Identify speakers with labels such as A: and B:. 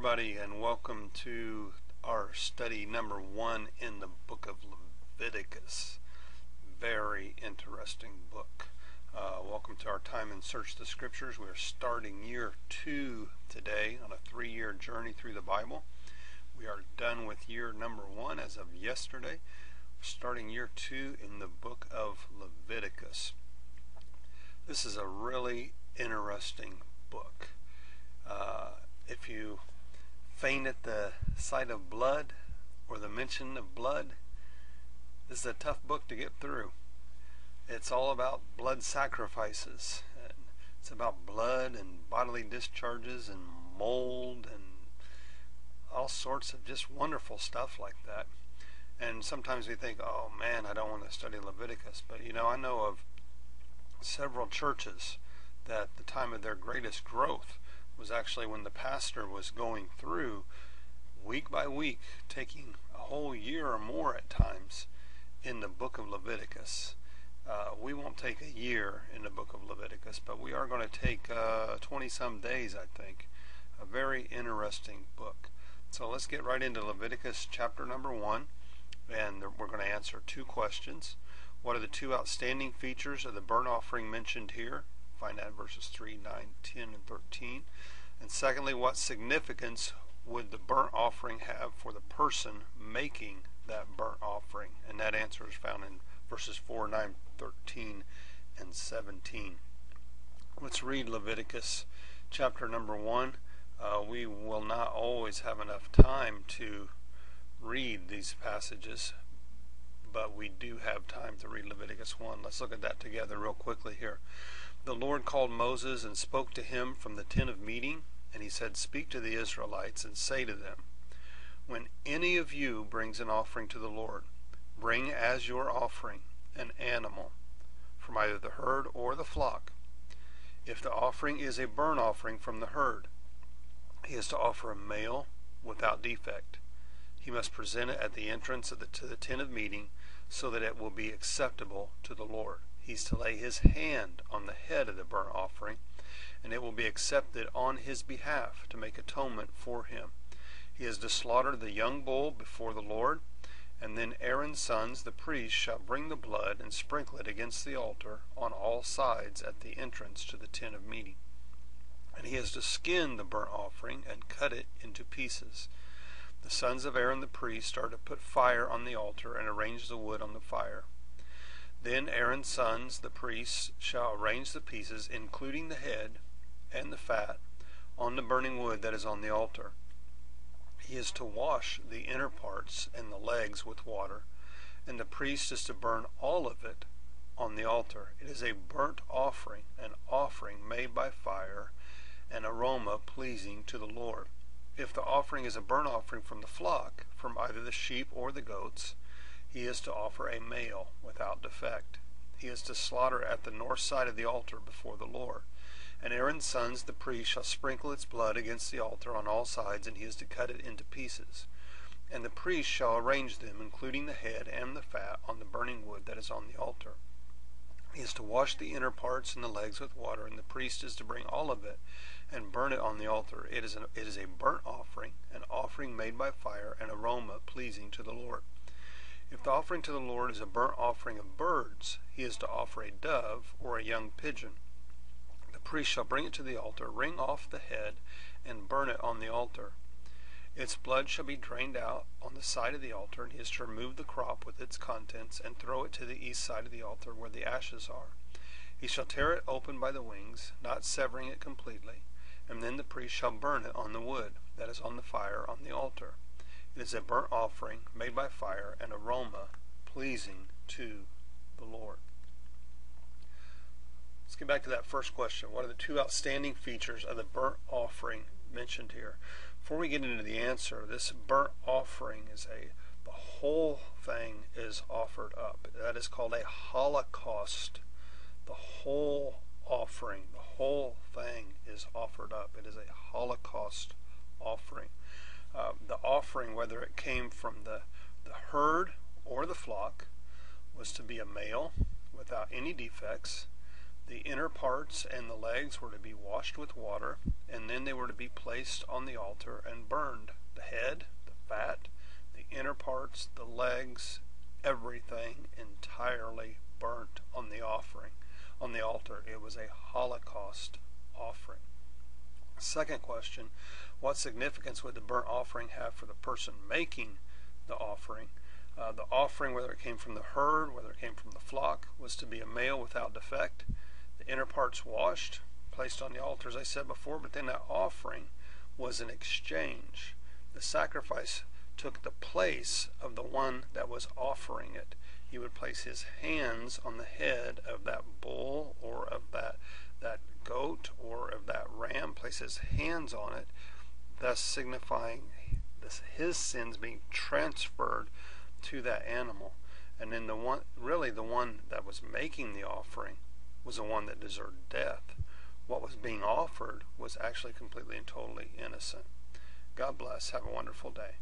A: everybody, and welcome to our study number 1 in the book of Leviticus. Very interesting book. Welcome to our time in Search the Scriptures. We're starting year 2 today on a 3-year journey through the Bible. We are done with year number 1 as of yesterday. We're starting year 2 in the book of Leviticus. This is a really interesting book. If you faint at the sight of blood or the mention of blood, this is a tough book to get through. It's all about blood sacrifices. It's about blood and bodily discharges and mold and all sorts of just wonderful stuff like that. And sometimes we think, oh man, I don't want to study Leviticus. But I know of several churches that the time of their greatest growth was actually when the pastor was going through week by week, taking a whole year or more at times in the book of Leviticus. We won't take a year in the book of Leviticus, but we are going to take 20-some days, I think. A very interesting book. So let's get right into Leviticus chapter number 1, and we're going to answer 2 questions. What are the 2 outstanding features of the burnt offering mentioned here? Find that in verses 3, 9, 10, and 13. And secondly, what significance would the burnt offering have for the person making that burnt offering? And that answer is found in verses 4, 9, 13, and 17. Let's read Leviticus chapter number 1. We will not always have enough time to read these passages, but we do have time to read Leviticus 1. Let's look at that together real quickly here. The Lord called Moses and spoke to him from the tent of meeting, and he said, "Speak to the Israelites and say to them, when any of you brings an offering to the Lord, bring as your offering an animal from either the herd or the flock. If the offering is a burnt offering from the herd, he is to offer a male without defect. He must present it at the entrance to the tent of meeting so that it will be acceptable to the Lord. He's to lay his hand on the head of the burnt offering, and it will be accepted on his behalf to make atonement for him. He is to slaughter the young bull before the Lord, and then Aaron's sons, the priests, shall bring the blood and sprinkle it against the altar on all sides at the entrance to the tent of meeting. And he is to skin the burnt offering and cut it into pieces. The sons of Aaron the priest are to put fire on the altar and arrange the wood on the fire. Then Aaron's sons, the priests, shall arrange the pieces, including the head and the fat, on the burning wood that is on the altar. He is to wash the inner parts and the legs with water, and the priest is to burn all of it on the altar. It is a burnt offering, an offering made by fire, an aroma pleasing to the Lord. If the offering is a burnt offering from the flock, from either the sheep or the goats, he is to offer a male without defect. He is to slaughter at the north side of the altar before the Lord. And Aaron's sons, the priest, shall sprinkle its blood against the altar on all sides, and he is to cut it into pieces. And the priest shall arrange them, including the head and the fat, on the burning wood that is on the altar. He is to wash the inner parts and the legs with water, and the priest is to bring all of it and burn it on the altar. It is a burnt offering, an offering made by fire, an aroma pleasing to the Lord. If the offering to the Lord is a burnt offering of birds, he is to offer a dove or a young pigeon. The priest shall bring it to the altar, wring off the head, and burn it on the altar. Its blood shall be drained out on the side of the altar, and he is to remove the crop with its contents and throw it to the east side of the altar where the ashes are. He shall tear it open by the wings, not severing it completely, and then the priest shall burn it on the wood that is on the fire on the altar. It is a burnt offering made by fire, an aroma pleasing to the Lord. Let's get back to that first question. What are the 2 outstanding features of the burnt offering mentioned here? Before we get into the answer, this burnt offering is the whole thing is offered up. That is called a holocaust. The whole offering, the whole thing is offered up. It is a holocaust offering. The offering, whether it came from the herd or the flock, was to be a male without any defects, The inner parts and the legs were to be washed with water, and then they were to be placed on the altar and burned. The head, the fat, the inner parts, the legs, everything entirely burnt on the altar. It was a Holocaust offering. Second question, what significance would the burnt offering have for the person making the offering? The offering, whether it came from the herd, whether it came from the flock, was to be a male without defect. The inner parts washed, placed on the altar, as I said before, but then that offering was an exchange. The sacrifice took the place of the one that was offering it. He would place his hands on the head of that bull or of that goat or of that ram, place his hands on it, thus signifying his sins being transferred to that animal. And then the one that was making the offering was the one that deserved death. What was being offered was actually completely and totally innocent. God bless. Have a wonderful day.